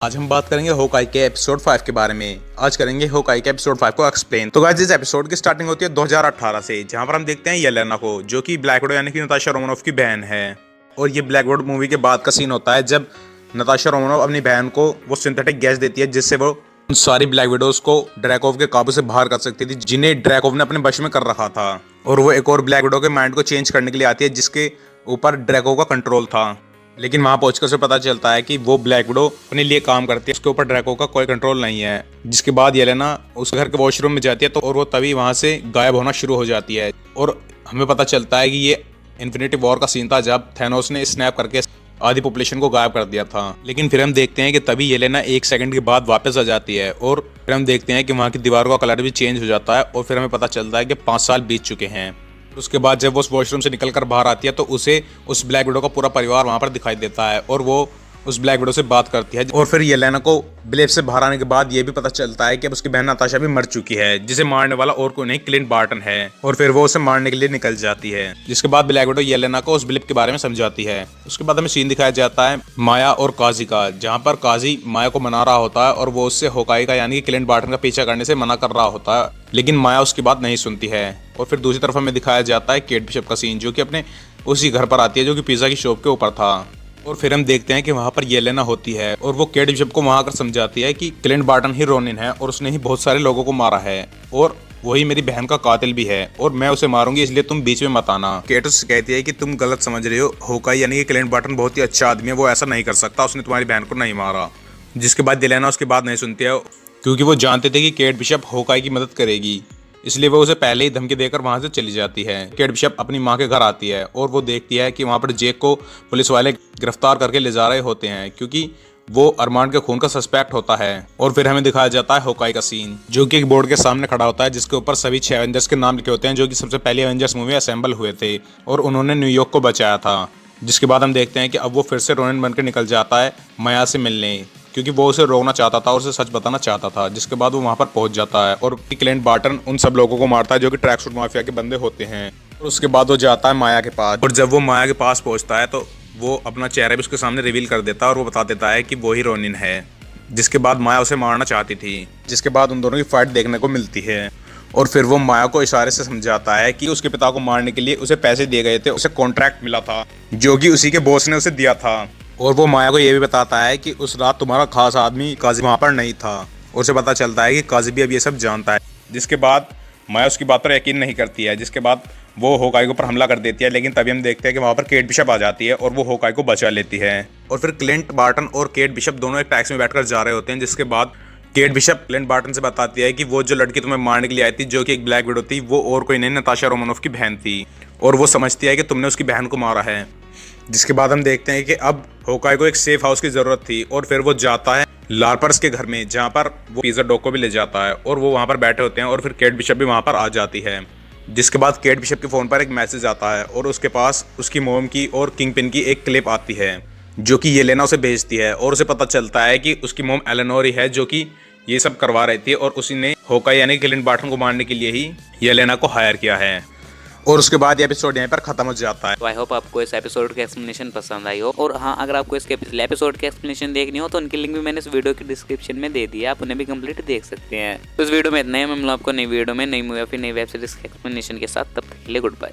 आज हम बात करेंगे होकाई के एपिसोड 5 के बारे में। आज करेंगे होकाई के एपिसोड 5 को एक्सप्लेन। तो गाइस इस एपिसोड की स्टार्टिंग होती है 2018 से, जहां पर हम देखते हैं येलेना को, जो कि ब्लैक विडो यानी कि नताशा रोमानोफ की बहन है। और ये ब्लैक विडो मूवी के बाद का सीन होता है जब नताशा रोमानोफ अपनी बहन को वो सिंथेटिक गैस देती है, जिससे वो उन सारी ब्लैक विडोज को ड्रैकोव के काबू से बाहर कर सकती थी, जिन्हें ड्रैकोव ने अपने वश में कर रखा था। और वो एक और ब्लैक विडो के माइंड को चेंज करने के लिए आती है, जिसके ऊपर ड्रैकोव का कंट्रोल था। लेकिन वहां पहुंचकर उसे पता चलता है कि वो ब्लैक विडो अपने लिए काम करती है, उसके ऊपर ड्रैको का कोई कंट्रोल नहीं है। जिसके बाद येलेना उस घर के वॉशरूम में जाती है तो और वो तभी वहां से गायब होना शुरू हो जाती है। और हमें पता चलता है कि ये इन्फिनिटी वॉर का सीन था, जब थैनोस ने स्नैप करके आधी पॉपुलेशन को गायब कर दिया था। लेकिन फिर हम देखते हैं कि तभी येलेना 1 सेकंड के बाद वापस आ जाती है, और फिर हम देखते हैं कि वहाँ की दीवारों का कलर भी चेंज हो जाता है। और फिर हमें पता चलता है कि 5 साल बीत चुके हैं। उसके बाद जब वो उस वॉशरूम से निकलकर बाहर आती है तो उसे उस ब्लैक विडो का पूरा परिवार वहाँ पर दिखाई देता है, और वो उस ब्लैक विडो से बात करती है। और फिर येलेना को ब्लेप से बाहर आने के बाद ये भी पता चलता है कि अब उसकी बहन नताशा भी मर चुकी है, जिसे मारने वाला और कोई नहीं क्लिंट बार्टन है। और फिर वो उसे मारने के लिए निकल जाती है। जिसके बाद ब्लैक विडो येलेना को उस ब्लिप के बारे में समझाती है। उसके बाद हमें सीन दिखाया जाता है माया और काजी का, जहाँ पर काजी माया को मना रहा होता है और वो उससे होकाई का यानी कि क्लिंट बार्टन का पीछा करने से मना कर रहा होता है, लेकिन माया उसकी बात नहीं सुनती है। और फिर दूसरी तरफ हमें दिखाया जाता है केट बिशप का सीन, जो कि अपने उसी घर पर आती है जो कि पिज्जा की शॉप के ऊपर था। और फिर हम देखते हैं कि वहाँ पर येलेना होती है और वो केट बिशप को वहाँ आकर समझाती है कि क्लिंट बार्टन ही रोनिन है और उसने ही बहुत सारे लोगों को मारा है, और वही मेरी बहन का कातिल भी है, और मैं उसे मारूंगी, इसलिए तुम बीच में मत आना। केट उससे कहती है कि तुम गलत समझ रहे हो, होकाई यानी कि क्लिंट बार्टन बहुत ही अच्छा आदमी है, वो ऐसा नहीं कर सकता, उसने तुम्हारी बहन को नहीं मारा। जिसके बाद येलेना उसकी बात नहीं सुनती है, क्योंकि वो जानते थे कि केट बिशप होकाई की मदद करेगी, इसलिए वो उसे पहले ही धमकी देकर वहां से चली जाती है। केट बिशप अपनी माँ के घर आती है और वो देखती है कि वहां पर जेक को पुलिस वाले गिरफ्तार करके ले जा रहे होते हैं, क्योंकि वो अरमान के खून का सस्पेक्ट होता है। और फिर हमें दिखाया जाता है होकाई का सीन, जो कि एक बोर्ड के सामने खड़ा होता है, जिसके ऊपर सभी 6 एवेंजर्स के नाम लिखे होते हैं, जो कि सबसे पहले एवेंजर्स मूवी असेंबल हुए थे और उन्होंने न्यूयॉर्क को बचाया था। जिसके बाद हम देखते हैं कि अब वो फिर से रोनिन बनकर निकल जाता है माया से मिलने, क्योंकि वो उसे रोकना चाहता था और उसे सच बताना चाहता था। जिसके बाद वो वहाँ पर पहुँच जाता है और क्लिंट बार्टन उन सब लोगों को मारता है जो कि ट्रैक सूट माफिया के बंदे होते हैं। और उसके बाद वो जाता है माया के पास, और जब वो माया के पास पहुँचता है तो वो अपना चेहरा भी उसके सामने रिवील कर देता है और वो बता देता है कि वो ही रोनिन है। जिसके बाद माया उसे मारना चाहती थी। जिसके बाद उन दोनों की फाइट देखने को मिलती है, और फिर वो माया को इशारे से समझाता है कि उसके पिता को मारने के लिए उसे पैसे दिए गए थे, उसे कॉन्ट्रैक्ट मिला था जो कि उसी के बॉस ने उसे दिया था। और वो माया को ये भी बताता है कि उस रात तुम्हारा खास आदमी काजी वहाँ पर नहीं था, और उसे पता चलता है कि काजी भी अब ये सब जानता है। जिसके बाद माया उसकी बात पर यकीन नहीं करती है। जिसके बाद वो होकाई के ऊपर हमला कर देती है, लेकिन तभी हम देखते हैं कि वहाँ पर केट बिशप आ जाती है और वो होकाई को बचा लेती है। और फिर क्लिंट बार्टन और केट बिशप दोनों एक टैक्सी में बैठकर जा रहे होते हैं। जिसके बाद केट बिशप क्लिंट बार्टन से बताती है कि वो जो लड़की तुम्हें मारने के लिए आई थी, जो कि एक ब्लैक विडो थी, वो और कोई नहीं नताशा रोमानोफ की बहन थी, और वो समझती है कि तुमने उसकी बहन को मारा है। जिसके बाद हम देखते हैं कि अब होकाई को एक सेफ हाउस की जरूरत थी, और फिर वो जाता है लार्पर्स के घर में, जहाँ पर वो पिज़्ज़ा डॉग को भी ले जाता है, और वो वहाँ पर बैठे होते हैं। और फिर केट बिशप भी वहाँ पर आ जाती है। जिसके बाद केट बिशप के फ़ोन पर एक मैसेज आता है, और उसके पास उसकी मोम की और किंग पिन की एक क्लिप आती है, जो कि येलेना उसे भेजती है। और उसे पता चलता है कि उसकी मोम एलेनोर ही है जो कि ये सब करवा रही थी, और उसी ने होकाई यानी क्लिंट बार्टन को मारने के लिए ही येलेना को हायर किया है। और उसके बाद ये एपिसोड यहाँ पर खत्म हो जाता है। तो आई होप आपको इस एपिसोड का एक्सप्लेनेशन पसंद आई हो। और हाँ, अगर आपको इसके पिछले एपिसोड के एक्सप्लेनेशन देखनी हो तो उनकी लिंक भी मैंने इस वीडियो की डिस्क्रिप्शन में दे दी है, आप उन्हें भी कंप्लीट देख सकते हैं। तो इस वीडियो में इतना ही, मैं मिलूँ आपको नई वीडियो में नई मूवी या फिर नई वेब सीरीज के एक्सप्लेनेशन के साथ। तब तक के लिए गुड बाय।